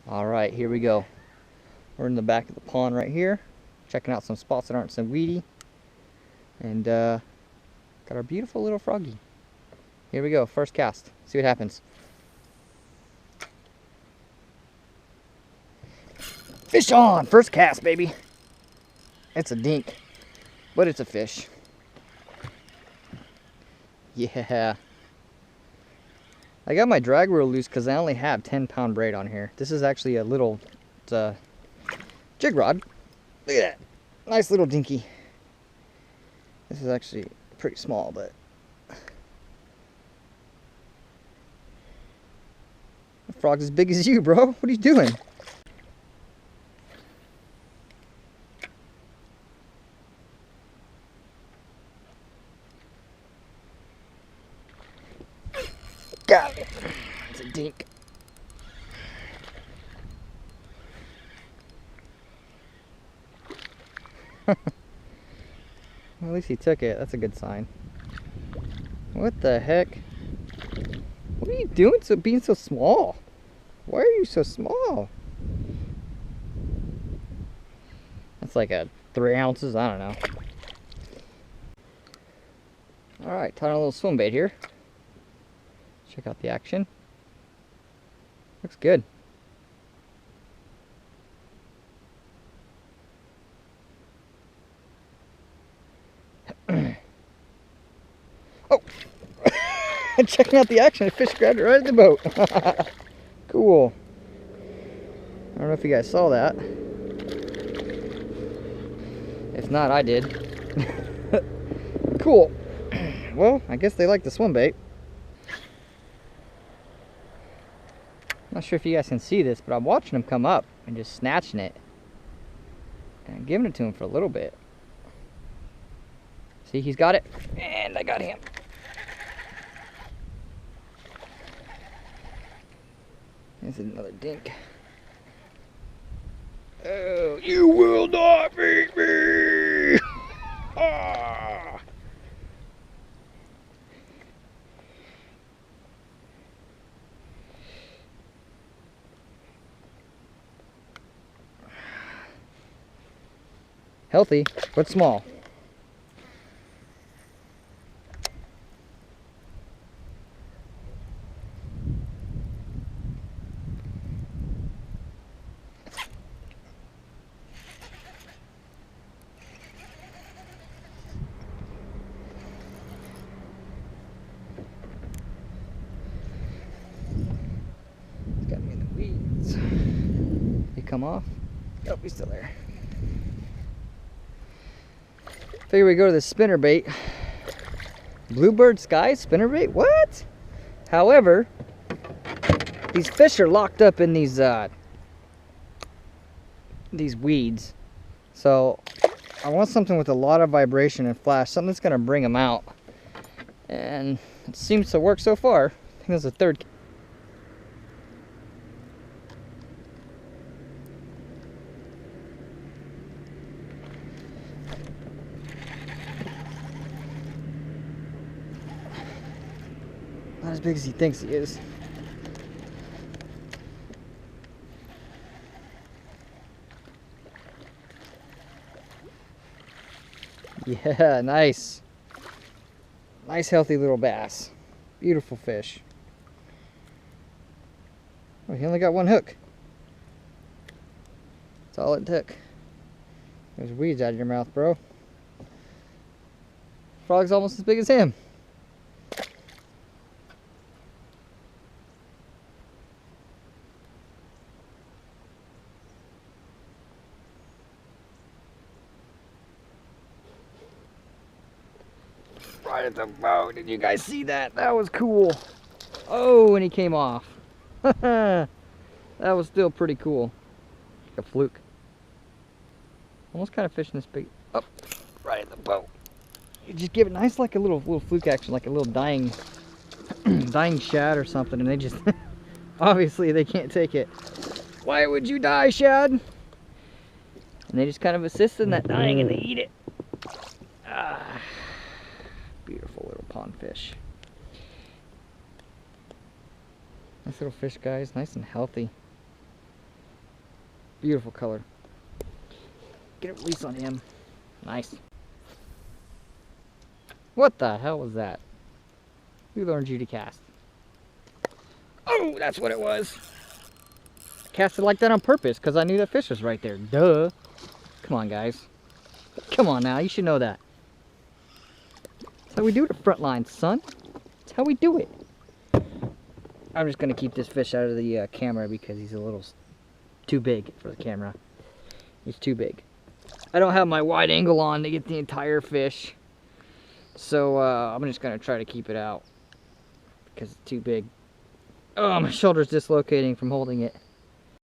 All right, here we go. We're in the back of the pond right here, checking out some spots that aren't so weedy. And got our beautiful little froggy. Here we go, first cast. See what happens. Fish on! First cast, baby. It's a dink, but it's a fish. Yeah. I got my drag reel loose because I only have 10-pound braid on here. This is actually a little jig rod. Look at that. Nice little dinky. This is actually pretty small, but the frog's as big as you, bro. What are you doing? Got it. It's a dink. Well, at least he took it. That's a good sign. What the heck? What are you doing being so small? Why are you so small? That's like a 3 ounces. I don't know. Alright, tying a little swim bait here. Check out the action. Looks good. Oh! Checking out the action. A fish grabbed it right at the boat. Cool. I don't know if you guys saw that. If not, I did. Cool. Well, I guess they like the swim bait. Not sure if you guys can see this, but I'm watching him come up and just snatching it and giving it to him for a little bit. See, he's got it, and I got him. This is another dink. Oh, you will not beat me! Ah. Healthy, but small. It's got me in the weeds. You come off? Nope, he's still there. Figure we go to the spinnerbait. Bluebird Sky spinnerbait? What? However, these fish are locked up in these weeds. So I want something with a lot of vibration and flash, something that's gonna bring them out. And it seems to work so far. I think that's the third. Not as big as he thinks he is. Yeah, nice. Nice healthy little bass. Beautiful fish. Oh, he only got one hook. That's all it took. There's weeds out of your mouth, bro. Frog's almost as big as him. Right at the boat. Did you guys see that? That was cool. Oh, and he came off. That was still pretty cool. Like a fluke. Almost kind of fishing this bait up right at the boat. You just give it nice, like a little fluke action, like a little dying shad or something, and they just obviously they can't take it. Why would you die, shad? And they just kind of assist in that dying and they eat it. Ah, beautiful little pond fish. Nice little fish, guys, nice and healthy. Beautiful color. Get a release on him. Nice. What the hell was that? Who learned you to cast? Oh, that's what it was. I cast it like that on purpose because I knew that fish was right there. Duh. Come on, guys. Come on now, you should know that. That's how we do it at front line, son. That's how we do it. I'm just going to keep this fish out of the camera because he's a little too big for the camera. He's too big. I don't have my wide angle on to get the entire fish. So I'm just going to try to keep it out because it's too big. Oh, my shoulder's dislocating from holding it.